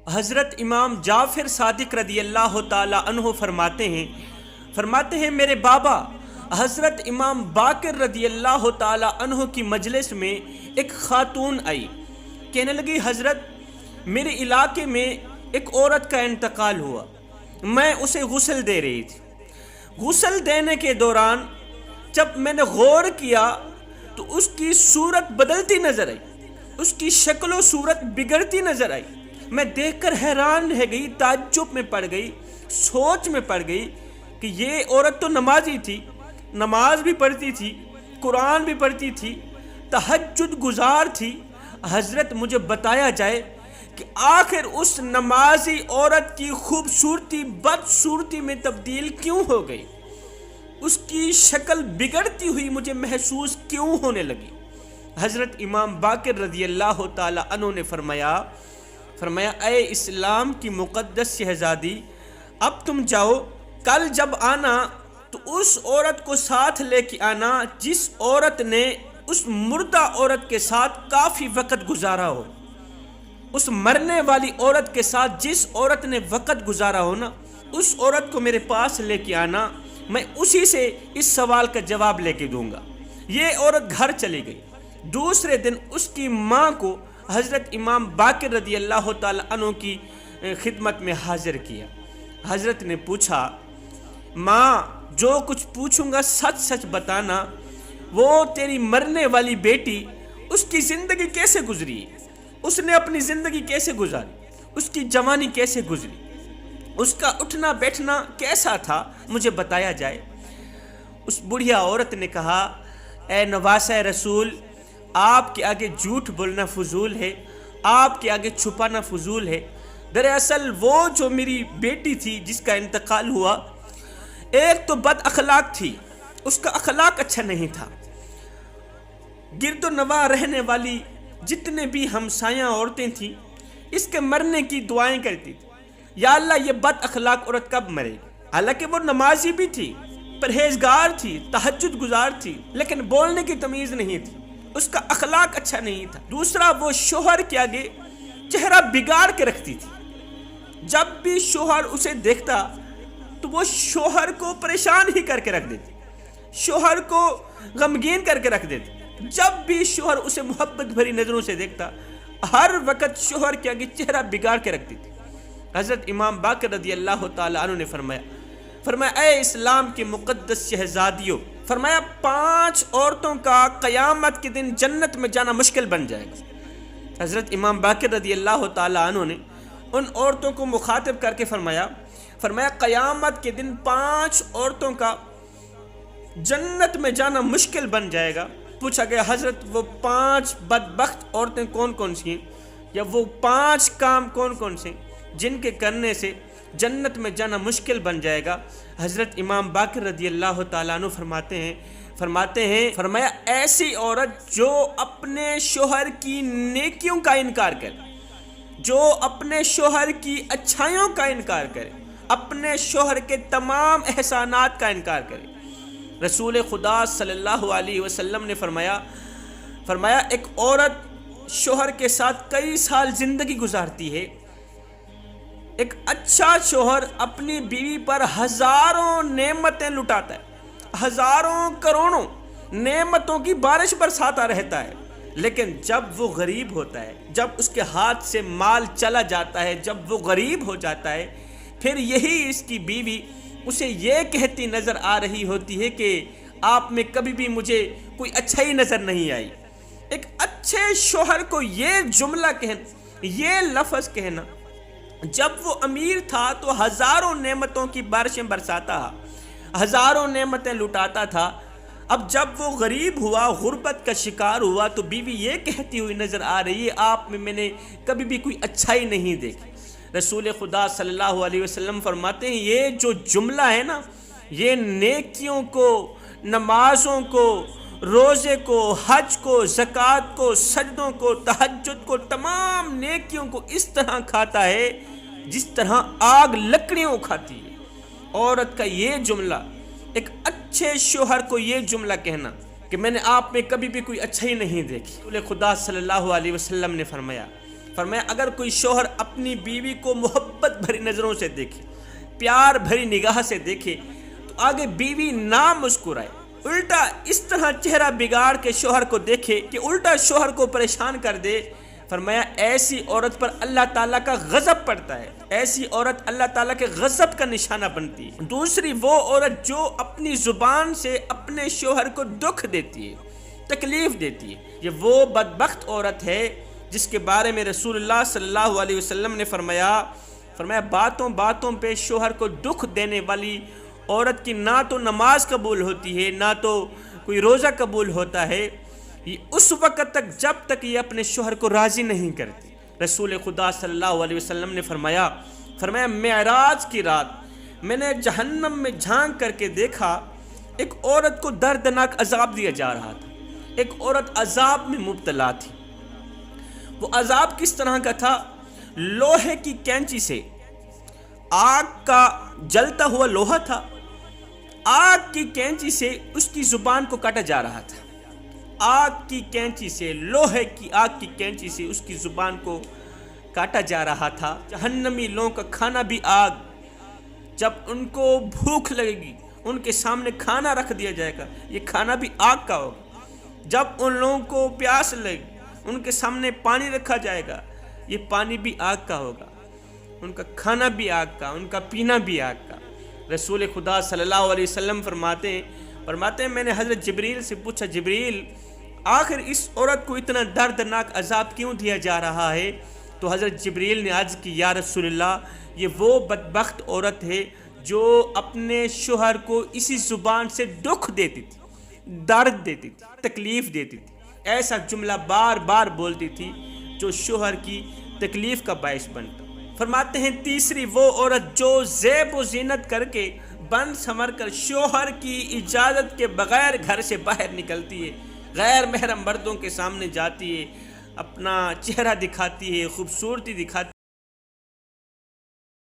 حضرت امام جعفر صادق رضی اللہ تعالی عنہ فرماتے ہیں میرے بابا حضرت امام باقر رضی اللہ تعالی عنہ کی مجلس میں ایک خاتون آئی، کہنے لگی حضرت میرے علاقے میں ایک عورت کا انتقال ہوا، میں اسے غسل دے رہی تھی۔ غسل دینے کے دوران جب میں نے غور کیا تو اس کی صورت بدلتی نظر آئی، اس کی شکل و صورت بگڑتی نظر آئی۔ میں دیکھ کر حیران رہ گئی، تعجب میں پڑ گئی، سوچ میں پڑ گئی کہ یہ عورت تو نمازی تھی، نماز بھی پڑھتی تھی، قرآن بھی پڑھتی تھی، تہجد گزار تھی۔ حضرت مجھے بتایا جائے کہ آخر اس نمازی عورت کی خوبصورتی بدصورتی میں تبدیل کیوں ہو گئی، اس کی شکل بگڑتی ہوئی مجھے محسوس کیوں ہونے لگی۔ حضرت امام باقر رضی اللہ تعالی عنہ نے فرمایا اے اسلام کی مقدس شہزادی، اب تم جاؤ، کل جب آنا تو اس عورت کو ساتھ لے کے آنا جس عورت نے اس مردہ عورت کے ساتھ کافی وقت گزارا ہو، اس مرنے والی عورت کے ساتھ جس عورت نے وقت گزارا ہو نا، اس عورت کو میرے پاس لے کے آنا، میں اسی سے اس سوال کا جواب لے کے دوں گا۔ یہ عورت گھر چلی گئی۔ دوسرے دن اس کی ماں کو حضرت امام باقر رضی اللہ تعالی عنہ کی خدمت میں حاضر کیا۔ حضرت نے پوچھا، ماں جو کچھ پوچھوں گا سچ سچ بتانا، وہ تیری مرنے والی بیٹی، اس کی زندگی کیسے گزری، اس نے اپنی زندگی کیسے گزاری، اس کی جوانی کیسے گزری، اس کا اٹھنا بیٹھنا کیسا تھا، مجھے بتایا جائے۔ اس بڑھیا عورت نے کہا، اے نواسہ رسول، آپ کے آگے جھوٹ بولنا فضول ہے، آپ کے آگے چھپانا فضول ہے۔ دراصل وہ جو میری بیٹی تھی جس کا انتقال ہوا، ایک تو بد اخلاق تھی، اس کا اخلاق اچھا نہیں تھا۔ گرد و نواح رہنے والی جتنے بھی ہمسایاں عورتیں تھیں، اس کے مرنے کی دعائیں کرتی تھی، یا اللہ یہ بد اخلاق عورت کب مرے گی۔ حالانکہ وہ نمازی بھی تھی، پرہیزگار تھی، تہجد گزار تھی، لیکن بولنے کی تمیز نہیں تھی، اس کا اخلاق اچھا نہیں تھا۔ دوسرا، وہ شوہر کے آگے چہرہ بگاڑ کے رکھتی تھی، جب بھی شوہر اسے دیکھتا تو وہ شوہر کو پریشان ہی کر کے رکھ دیتی، شوہر کو غمگین کر کے رکھ دیتی۔ جب بھی شوہر اسے محبت بھری نظروں سے دیکھتا، ہر وقت شوہر کے آگے چہرہ بگاڑ کے رکھتی تھی۔ حضرت امام باقر رضی اللہ تعالی عنہ نے فرمایا اے اسلام کی مقدس شہزادیوں، فرمایا 5 عورتوں کا قیامت کے دن جنت میں جانا مشکل بن جائے گا۔ حضرت امام باقر رضی اللہ تعالی عنہ نے ان عورتوں کو مخاطب کر کے فرمایا قیامت کے دن 5 عورتوں کا جنت میں جانا مشکل بن جائے گا۔ پوچھا گیا، حضرت وہ 5 بدبخت عورتیں کون کون سی ہیں، یا وہ 5 کام کون کون سے جن کے کرنے سے جنت میں جانا مشکل بن جائے گا؟ حضرت امام باقر رضی اللہ تعالیٰ عنہ فرمایا ایسی عورت جو اپنے شوہر کی نیکیوں کا انکار کرے، جو اپنے شوہر کی اچھائیوں کا انکار کرے، اپنے شوہر کے تمام احسانات کا انکار کرے۔ رسول خدا صلی اللہ علیہ وسلم نے فرمایا ایک عورت شوہر کے ساتھ کئی سال زندگی گزارتی ہے، ایک اچھا شوہر اپنی بیوی پر ہزاروں نعمتیں لٹاتا ہے، ہزاروں کروڑوں نعمتوں کی بارش برساتا رہتا ہے، لیکن جب وہ غریب ہوتا ہے، جب اس کے ہاتھ سے مال چلا جاتا ہے، جب وہ غریب ہو جاتا ہے، پھر یہی اس کی بیوی اسے یہ کہتی نظر آ رہی ہوتی ہے کہ آپ میں کبھی بھی مجھے کوئی اچھائی نظر نہیں آئی۔ ایک اچھے شوہر کو یہ جملہ کہنا، یہ لفظ کہنا، جب وہ امیر تھا تو ہزاروں نعمتوں کی بارشیں برساتا، ہزاروں نعمتیں لٹاتا تھا، اب جب وہ غریب ہوا، غربت کا شکار ہوا، تو بیوی یہ کہتی ہوئی نظر آ رہی ہے، آپ میں نے کبھی بھی کوئی اچھائی نہیں دیکھی۔ رسول خدا صلی اللہ علیہ وسلم فرماتے ہیں یہ جو جملہ ہے نا، یہ نیکیوں کو، نمازوں کو، روزے کو، حج کو، زکوٰۃ کو، سجدوں کو، تہجد کو، تمام نیکیوں کو اس طرح کھاتا ہے جس طرح آگ لکڑیوں کھاتی ہے۔ عورت کا یہ جملہ، ایک اچھے شوہر کو یہ جملہ کہنا کہ میں نے آپ میں کبھی بھی کوئی اچھائی نہیں دیکھی۔ رسول خدا صلی اللہ علیہ وسلم نے فرمایا اگر کوئی شوہر اپنی بیوی کو محبت بھری نظروں سے دیکھے، پیار بھری نگاہ سے دیکھے تو آگے بیوی نہ مسکرائے، الٹا اس طرح چہرہ بگاڑ کے شوہر کو دیکھے کہ الٹا شوہر کو پریشان کر دے، فرمایا ایسی عورت پر اللہ تعالیٰ کا غضب پڑتا ہے، ایسی عورت اللہ تعالیٰ کے غضب کا نشانہ بنتی ہے۔ دوسری وہ عورت جو اپنی زبان سے اپنے شوہر کو دکھ دیتی ہے، تکلیف دیتی ہے، یہ وہ بدبخت عورت ہے جس کے بارے میں رسول اللہ صلی اللہ علیہ وسلم نے فرمایا باتوں باتوں پہ شوہر کو دکھ دینے والی عورت کی نہ تو نماز قبول ہوتی ہے، نہ تو کوئی روزہ قبول ہوتا ہے، یہ اس وقت تک جب تک یہ اپنے شوہر کو راضی نہیں کرتی۔ رسول خدا صلی اللہ علیہ وسلم نے فرمایا معراج کی رات میں نے جہنم میں جھانک کر کے دیکھا، ایک عورت کو دردناک عذاب دیا جا رہا تھا، ایک عورت عذاب میں مبتلا تھی۔ وہ عذاب کس طرح کا تھا؟ لوہے کی کینچی سے، آگ کا جلتا ہوا لوہا تھا، آگ کی کینچی سے اس کی زبان کو کاٹا جا رہا تھا، آگ کی کینچی سے، لوہے کی آگ کی کینچی سے اس کی زبان کو کاٹا جا رہا تھا۔ جہنمی لوگوں کا کھانا بھی آگ، جب ان کو بھوک لگے گی ان کے سامنے کھانا رکھ دیا جائے گا، یہ کھانا بھی آگ کا ہوگا۔ جب ان لوگوں کو پیاس لگے ان کے سامنے پانی رکھا جائے گا، یہ پانی بھی آگ کا ہوگا، ان کا کھانا بھی آگ کا، ان کا پینا بھی آگ کا۔ رسول خدا صلی اللہ علیہ وسلم فرماتے ہیں میں نے حضرت جبریل سے پوچھا، جبریل آخر اس عورت کو اتنا دردناک عذاب کیوں دیا جا رہا ہے؟ تو حضرت جبریل نے عرض کی، یا رسول اللہ یہ وہ بدبخت عورت ہے جو اپنے شوہر کو اسی زبان سے دکھ دیتی تھی، درد دیتی تھی، تکلیف دیتی تھی، ایسا جملہ بار بار بولتی تھی جو شوہر کی تکلیف کا باعث بنتا۔ فرماتے ہیں تیسری وہ عورت جو زیب و زینت کر کے بن سمر کر شوہر کی اجازت کے بغیر گھر سے باہر نکلتی ہے، غیر محرم مردوں کے سامنے جاتی ہے، اپنا چہرہ دکھاتی ہے، خوبصورتی دکھاتی ہے۔